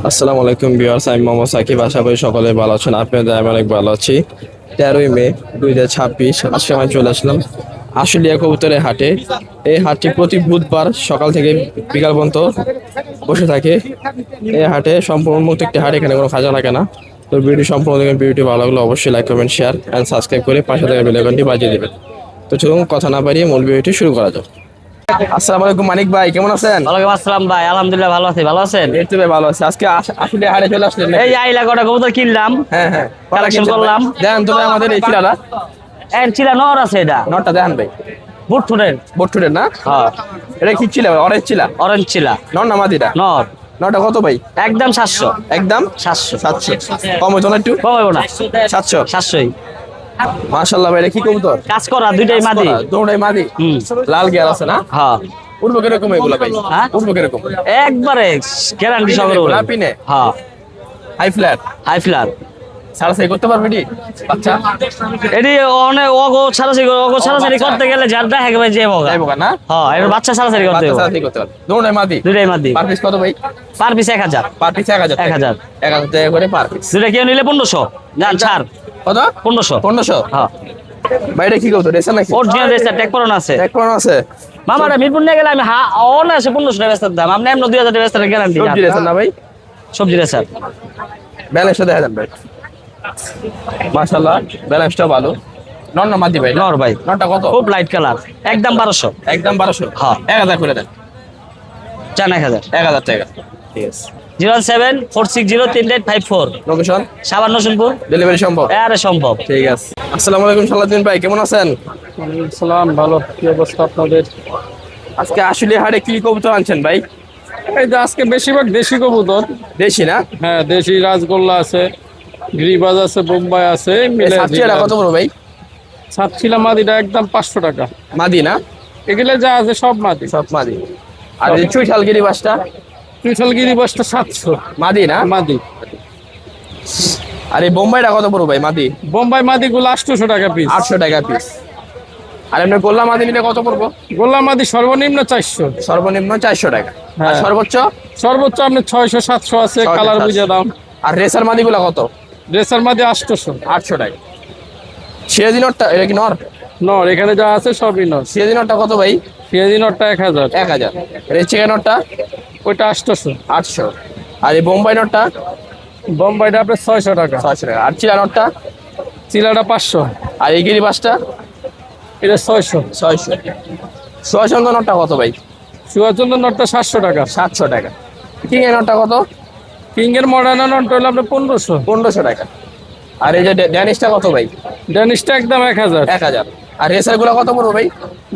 আসসালামু আলাইকুম ভিউয়ার্স, আমি মোহাম্মদ সাকিব। আশা করি সকলে ভালো আছেন। আপনাদের আমি অনেক ভালো আছি। 13ই মে 2026 আজকে আমি চলে আসলাম আশুলিয়া কবুতরের হাটে। এই হাটটি প্রতি বুধবার সকাল থেকে বিকাল পর্যন্ত বসে থাকে। এই হাটে সম্পূর্ণ মুক্ত একটি হাট, এখানে কোনো খাজা লাগে না। তো ভিডিও সম্পূর্ণ দেখবেন। ভিডিওটি ভালো লাগলে অবশ্যই like comment share and subscribe করে পাশে থাকা বেল আইকনটি বাজিয়ে দেবেন। তো চলুন কথা না বাড়িয়ে মূল ভিডিওটি শুরু করা যাক। আসসালামু আলাইকুম মানিক ভাই, কেমন আছেন? ওয়ালাইকুম আসসালাম ভাই, আলহামদুলিল্লাহ ভালো আছি। ভালো আছেন? এই তো ভাই ভালো আছে। আজকে আসলে হাটে চলে আসলেন নাকি? এই আইলা কটা কবুতর কিনলাম, হ্যাঁ হ্যাঁ, কালেকশন করলাম। দেন তো ভাই আমাদের এই চিলাটা। এর চিলা নর আছে, এটা নটটা দেখান ভাই। বুট ফুটের। বট্টুরের না? হ্যাঁ, এটা কি চিলা? অরেঞ্জ চিলা? অরেঞ্জ চিলা নর না মাদিটা? নর। নটা কত ভাই? একদম 700। একদম 700 700। কম হইতো না একটু? কমাবো না, 700। 700ই। মাশাআল্লাহ ভাই, এটা কি কবুতর? কাজ করা দুইটাই মাদি। দুটোই মাদি। হুম। লাল গিয়ার আছে না? হ্যাঁ উঠবো কিরকম এগুলা ভাই? হ্যাঁ? উঠবো কিরকম? একবারে গ্যারান্টি সহকারে বলে। পিনে হ্যাঁ, হাই ফ্ল্যাট হাই ফ্লার। সারাসাই করতে পারবে নি বাচ্চা? এটি অনেক ছাড়াছাড়ি করতে গেলে যার দেখা গেবে যে মগা। যাইবো না? হ্যাঁ, এর বাচ্চা ছাড়াছাড়ি করতে বাচ্চা হবে। সারাসাই করতে পারবে। দুটোই মাদি। দুইটাই মাদি। পার পিস কত ভাই? Per piece 1000। পার পিস 1000 টাকা। 1000। 1000 টাকা করে পার পিস। দুইটা কেউ নিলে 1500। জান ছাড় কত? 1500। 1500। হ্যাঁ, বাইরে কি কবুতর? রেসার নাকি? অরিজিনাল রেজিস্টার ট্যাগ করানো আছে। এক কোন আছে? মামারা মিরপুর নিয়ে গেলে আমি অনায়াসে 1500 টাকা বেচতে দাম। আপনি এমন 2000 টাকা বেচতে গ্যারান্টি। সবজি রেসার না ভাই? সবজি রেজিস্টার। ব্যালেন্সটা দেখা যান ভাই। মাশাআল্লাহ, ব্যালেন্সটা ভালো। নন না মাদি ভাই? নর ভাই, ননটা কত? খুব লাইট কালার, একদম 1200। একদম 1200। হ্যাঁ। 1000 করে দেন। চান 1000। 1000 টাকা। ঠিক আছে। 074603854। লোকেশন? সাবান নসুনপুর। ডেলিভারি সম্ভব? আরে সম্ভব। ঠিক আছে। আসসালামু আলাইকুম সালাউদ্দিন ভাই, কেমন আছেন? ওয়ালাইকুম সালাম, ভালো। কি অবস্থা আপনাদের? আজকে আসলে হাটে কি কবুতর আনছেন ভাই? এই যে আজকে বেশিরভাগ দেশি কবুতর। দেশি না? হ্যাঁ, দেশি রাজগোল্লা আছে, গিরিবাজ আছে, বোম্বাই আছে, মিলে সাতচিয়াটা কত বড় ভাই? ছাদছিলা মাদিটা একদম 500 টাকা। মাদি না? এগুলো যা আছে সব মাদি। সব মাদি। আর এই চুইঠালগিরি বাসটা? চুইঠাল গিরিবাজটা 700 মাদি না? মাদি। আর এই বোম্বাইটা কত বড় ভাই মাদি? বোম্বাই মাদিগুলো 800 টাকা পিস। 800 টাকা পিস। আর এমনি গোল্লা মাদি নিলে কত পড়বো? গোল্লা মাদি সর্বনিম্ন 400। সর্বনিম্ন 400 টাকা। আর হ্যাঁ। সর্বোচ্চ? সর্বোচ্চ আপনি 600 700 আছে, 600, কালার 700 বুঝে দাম। আর রেসার মাদিগুলা কত? ড্রেসার মাদি 800। 800 টাকা। সিরাজি নটটা এটা কি নর? নর, এখানে যা আছে সবই নর। সিরাজি নটটা কত ভাই? পেঁয়াজি নরটা 1000। 1000। রেড চিকেন নটটা? ওইটা 800। 800। আর এই বোম্বাই নটটা? বোম্বাইটা আপনার 600 টাকা। 600 টাকা। আর চিলা নটটা? চিলাটা 500। আর এই গিরিবাসটা? এটা 600। 600। সোয়াচন্দ্র নটটা কত ভাই? সুয়াচন্দ্র নটটা 700 টাকা। 700 টাকা। কিং এর নটটা কত? কিংয়ের মডার্না নটটা হলো আপনার 1500। 1500 টাকা। আর এই যে ড্যানিশটা কত ভাই? ড্যানিশটা একদম 1000। 1000। আর রেসার গুলা কত পড়বো ভাই?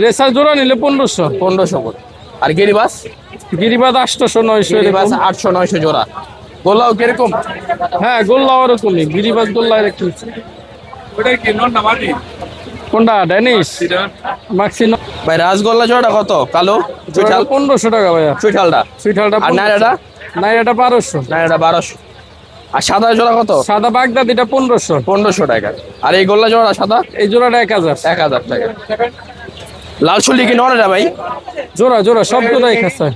রেসার জোড়া নিলে 1500। 1500 করে। আর গিরিবাস? গিরিবাদ 800 900 গিরিবাস এরকম। 800 900 জোড়া। গোল্লাও কিরকম? হ্যাঁ, গোল্লা ওরকমই। গিরিবাদ গোল্লা এরকম। কোনটা ড্যানিশ? মাক্সি ভাই রাজগোল্লা জোড়াটা কত? কালো চুইঠাল? 1500 টাকা ভাইয়া। চুইঠালটা? সুইঠালটা আর নাইরাটা? নাইরাটা 1200। না এটা 1200। আর সাদা জোড়া কত? সাদা বাগদাদ এটা 1500। 1500 টাকা। আর এই গোল্লা জোড়া সাদা? এই জোড়াটা 1000। 1000 টাকা। লাল চুল্লি কি নর এটা ভাই? জোড়া জোড়া সব জোড়াই খাচ্ছে।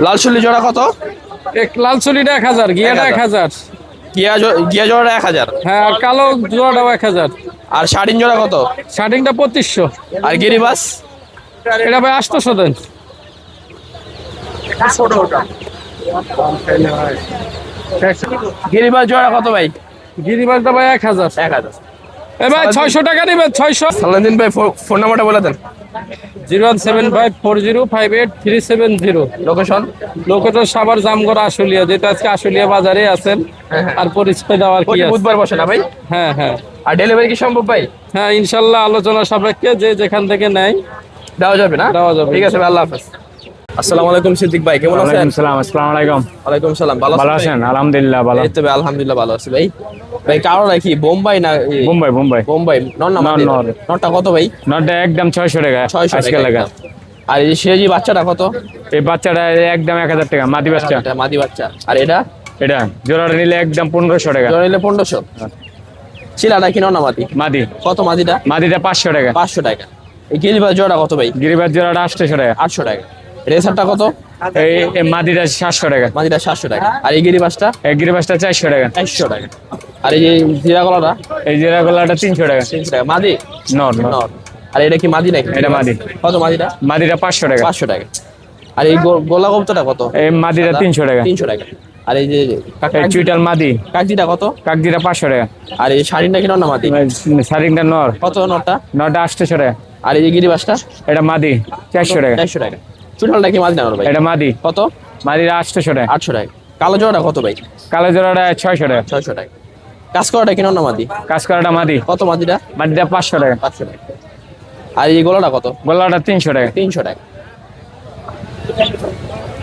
লাল চুল্লি জোড়া কত? এক লাল চুলিটা 1000, গিয়াটা 1000। গিয়া জোড়াটা 1000। হ্যাঁ, আর কালো জোড়াটাও 1000। আর শাড়িন জোড়া কত? শার্টিংটা 2500। আর গিরিবাস? এটা ভাই 800 দেন। গিরিবাস জোড়া কত ভাই? গিরিবাজটা ভাই 1000। 1000। এ ভাই 600 টাকা নিবেন। 600। সালাউদ্দিন ভাই ফোন নাম্বারটা বলে দেন। 01754058370। লোকেশন? লোকেশন সাভার জামগড় আশুলিয়া, যেটা আজকে আশুলিয়া বাজারে আছেন। আর পরিচয় দেওয়ার কি প্রতি আছে? বুধবার বসে না ভাই? হ্যাঁ হ্যাঁ আর ডেলিভারি কি সম্ভব ভাই? হ্যাঁ, ইনশাল্লাহ আলোচনা সাপেক্ষে যে যেখান থেকে নেয় দেওয়া যাবে না? দেওয়া যাবে। ঠিক আছে ভাই, আল্লাহ হাফেজ। আসসালামু আলাইকুম সিদ্দিক ভাই, কেমন আছেন? ওয়ালাইকুম সালাম। আসসালামু আলাইকুম। ওয়ালাইকুম সালাম। ভালো ভালো আছেন? আছেন? আলহামদুলিল্লাহ ভালো। এই তো ভাই আলহামদুলিল্লাহ ভালো আছি ভাই। ভাই কারো নাকি বোম্বাই না? বোম্বাই বোম্বাই বোম্বাই নর না মাদি? নর। নরটা কত ভাই? নটটা একদম 600 টাকা। 600 আজকে টাকা লাগা। একদম। আর এই সিরাজি বাচ্চাটা কত? এই বাচ্চাটা একদম 1000 টাকা মাদি বাচ্চা। এটা মাদি বাচ্চা। আর এটা এটা জোড়াটা নিলে একদম 1500 টাকা। জোড়া নিলে 1500। চিলাটা কি নর না মাদি? মাদি। কত মাদিটা? মাদিটা 500 টাকা। 500 টাকা। এই গিরিবাস জোড়া কত ভাই? গিরিবাজ জোড়াটা 800 টাকা। 800 টাকা। রেসারটা কত? এই মাদিটা 700 টাকা, মাদিটা 700 টাকা। আর এই গিরিবাসটা? এই গিরিবাসটা 400 টাকা, 400 টাকা। আর এই যে জিরা গলাটা? এই জিরা গলাটা 300 টাকা। 300 টাকা। মাদি? নর নর। নর। আর এটা কি মাদি নাকি? এটা মাদি। কত মাদিটা? মাদিটা 500 টাকা। 500 টাকা। আর এই গোলা কবুতরটা কত? এই মাদিটা 300 টাকা। 300 টাকা। আর এই যে এই চুইটাল মাদি, কাকদিটা কত? কাকদিটা 500 টাকা। আর এই শাড়িটা কি না মাদি? শারিংটা নর, কত নরটা? নরটা 800 টাকা। আর এই যে গিরিবাসটা? এটা মাদি 400 টাকা। 400 টাকা। চুটালটা কি মাদি না ভাই? এটা মাদি, কত? মাদিটা 800 টাকা। 800 টাকা। কালো জোড়াটা কত ভাই? কালো জোড়াটা 600 টাকা। 600 টাকা। কাজ করাটা কি না মাদি? কাজ করাটা মাদি, কত মাদিটা? মাদিটা 500 টাকা। 500 টাকা। আর এই গোলাটা কত? গলাটা 300 টাকা। 300 টাকা।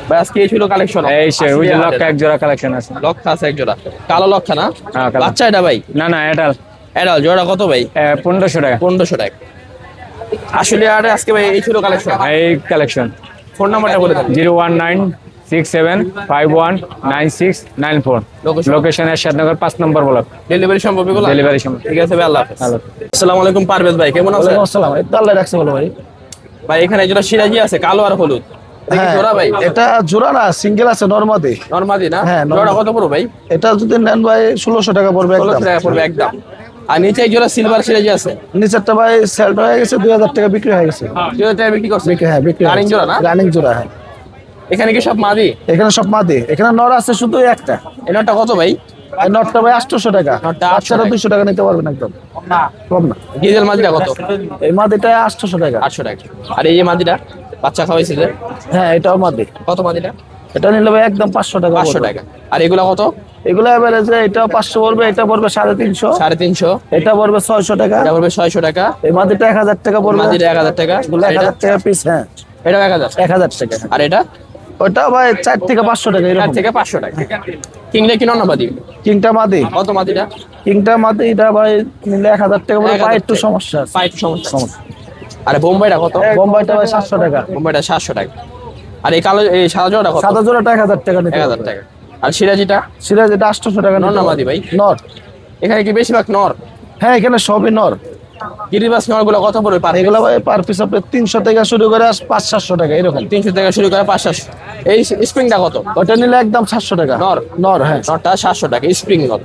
ভাই আজকে এই ছিল কালেকশন। এই সে ওই যে লক্কা এক জোড়া কালেকশন আছে। লক্ষা আছে এক জোড়া। কালো লক্ষা না? হ্যাঁ, কালো। বাচ্চা এটা ভাই? না না, এটা এটা জোড়া কত ভাই? 1500 টাকা। 1500 টাকা। আসলে আর আজকে ভাই এই ছিল কালেকশন। এই কালেকশন ফোন নাম্বারটা বলে দেন। 01967519694। Location? লোকেশন এরশাদনগর 5 নম্বর ব্লক। ডেলিভারি সম্ভব এগুলো? ডেলিভারি সম্ভব। ঠিক আছে ভাই, আল্লাহ হাফেজ। ভালো। আসসালামু আলাইকুম পারভেজ ভাই, কেমন আছেন? আসসালাম, এটা আল্লাহ রাখছে বলো ভাই। ভাই এখানে যেটা সিরাজি আছে কালো আর হলুদ, এটা কি হ্যাঁ, জোড়া ভাই? এটা জোড়া না, সিঙ্গেল আছে নরমাদি। নরমাদি না? হ্যাঁ, normal। জোড়া কত পড়বে ভাই? এটা যদি নেন ভাই 1600 টাকা পড়বে 1600 একদম। টাকা পড়বে একদম। আর নিচে এক জোড়া সিলভার সিরাজি আছে, নিচেরটা ভাই সেল হয়ে গেছে, 2000 টাকা বিক্রি হয়ে গেছে। 2000 টাকা বিক্রি করছে। হ্যাঁ, বিক্রি রানিং জোড়া না? রানিং জোড়া, হ্যাঁ। এখানে কি সব মাদি? এখানে সব মাদি, এখানে নর আছে শুধু একটা। এই নটটা কত ভাই? আর নরটা ভাই 800 টাকা। নরটা 800 বাচ্চারা টাকা। 200 টাকা নিতে পারবেন একদম, কম না। ডিজেল মাদিটা কত? এই মাদিটা 800 টাকা। 800 টাকা। আর এই যে মাদিটা বাচ্চা খাওয়াইছে যে, হ্যাঁ, এটাও মাদি। কত মাদিটা? এটা নিলে ভাই একদম 500 টাকা 500 পড়বে। টাকা। আর এগুলা কত? এগুলো এভারেজে এটাও 500 পড়বে, এটা পড়বে 350, 350। এটা পড়বে 600 টাকা, এটা পড়বে 600 টাকা। এই মাদিটা 1000 টাকা পড়বে। মাদিটা 1000 টাকা। এগুলো আর এটা? 1000 টাকা পিস, হ্যাঁ, এটাও 1000। 1000 টাকা। আর এটা? ওটা ভাই 4 থেকে 500 টাকা 4 এরকম। থেকে 500 টাকা। কিংলে কি নর মাদি? কিংটা মাদি, কত মাদিটা? কিংটা মাদি এটা ভাই নিলে 1000 টাকা পড়বে, 1000 পায়ে একটু টাকা। সমস্যা আছে। পাইপ সমস্যা। আরে বোম্বাইটা কত? বোম্বাইটা ভাই 700 টাকা। বোম্বাইটা 700 টাকা। আর এই কালো এই সাদা জোড়াটা কত? সাদা জোড়াটা 1000 টাকা নিতে 1000 পারবে। টাকা। আর সিরাজিটা? সিরাজ এটা 800 টাকা নর নিতে না পারবে। মাদি ভাই? নর, এখানে কি বেশিরভাগ নর? হ্যাঁ, এখানে সবই নর। গিরিবাস নরগুলো কত পড়বে পার? এগুলো ভাই পার পিস আপনি 300 থেকে শুরু করে 500-700 টাকা এরকম। 300 থেকে শুরু করে 500। এই স্প্রিংটা কত? ওটা নিলে একদম 700 টাকা। নর? নর, হ্যাঁ। নরটা 700 টাকা স্প্রিং নর,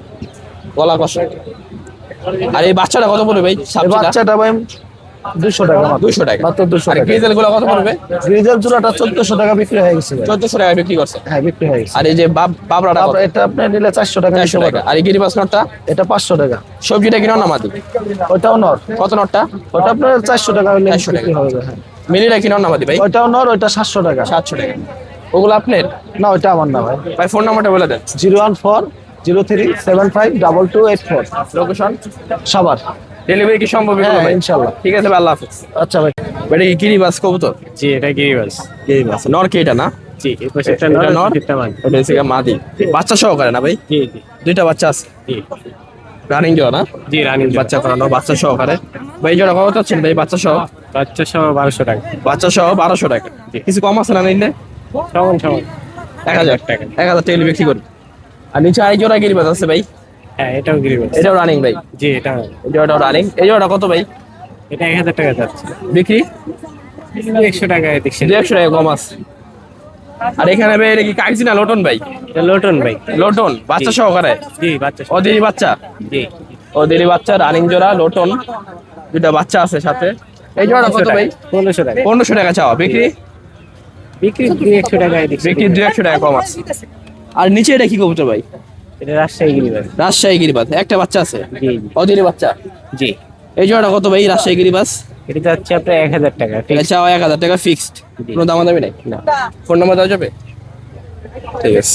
গলা কষা। আর এই বাচ্চাটা কত পড়বে ভাই? এই সাবজিটা বাচ্চাটা ভাই 200 টাকা মাত্র। 200 টাকা। মাত্র 200 আর টাকা। গ্রিজেল গুলো কত পড়বে? গ্রিজেল জোড়াটা 1400 টাকা বিক্রি হয়ে গেছে ভাই। 1400 টাকা বিক্রি করছে। হ্যাঁ, বিক্রি হয়ে গেছে। আর এই যে বাবরাটা কত? তারপর এটা আপনি নিলে 400 টাকা নিতে 400 টাকা। পারবেন। আর এই গিরিবাস নরটা? এটা 500 টাকা। সবজিটা কি নর না মাদি? ওটাও নর, কত নরটা? ওটা আপনার 400 টাকা হলে 400 টাকা। বিক্রি হবে, হ্যাঁ। মিলিটা কি নর না মাদি ভাই? ওটাও নর, ওটা 700 টাকা। 700 টাকা। ওগুলো আপনার? না, ওটা আমার না ভাই। ভাই ফোন নাম্বারটা বলে দেন। 01403752284। লোকেশন? সাভার। ডেলিভারি কি সম্ভব এগুলো হ্যাঁ, ভাই? ইনশাআল্লাহ। ঠিক আছে ভাই, আল্লাহ হাফেজ। আচ্ছা ভাই। এটা কি গিরিবাস কবুতর? জি, এটা গিরিবাস। গিরিবাস নর কি এটা না? জি, এই পাশে একটা এটা নর, নর? একটা মাদি। ওটা হচ্ছে গিয়ে মাদি। বাচ্চা সহকারে না ভাই? জি জি দুইটা বাচ্চা আছে। জি রানিং জোড়া না? জি, রানিং বাচ্চা করানো, বাচ্চা সহকারে। ভাই এই জোড়া কত চাচ্ছেন ভাই বাচ্চা সহ? বাচ্চা সহ 1200 টাকা। বাচ্চা সহ 1200 টাকা। কিছু কম আছে না নিলে? সমান সমান 1000 টাকা। 1000 টাকা বিক্রি করি। আর নিচে আরেক জোড়া গিরিবাস আছে ভাই, হ্যাঁ, এটাও গিরিবাস। এটাও রানিং ভাই? জি, এটা এই জোড়াটাও রানিং। এই জোড়াটা কত ভাই এটা 1000 টাকা যাচ্ছে। বিক্রি? 100 টাকা দেখছেন। 200 টাকা কম আছে। আর এখানে ভাই এটা কি কাগজি না লোটন ভাই? এটা লোটন ভাই। লোটন বাচ্চা সহকারে? জি, বাচ্চা সহ। ওদেরই বাচ্চা? জি, ওদেরই বাচ্চা, রানিং জোড়া লোটন, দুটা বাচ্চা আছে সাথে। এই জোড়া কত ভাই? 1500 টাকা। 1500 টাকা চাওয়া, বিক্রি? বিক্রি 200 টাকায় দেখছি। বিক্রি 200 টাকা কম আছে। আর নিচে এটা কি কবুতর ভাই? এটা রাজশাহী গিরিবাস। রাজশাহী গিরিবাস, একটা বাচ্চা আছে? জি জি ওদেরই বাচ্চা? জি। এই জোড়াটা কত ভাই রাজশাহী গিরিবাস? এটা যাচ্ছে আপনার 1000 টাকা। এটা চাওয়া 1000 টাকা ফিক্সড, কোনো দামাদামি নাই? ফোন নাম্বার দেওয়া যাবে? ঠিক আছে।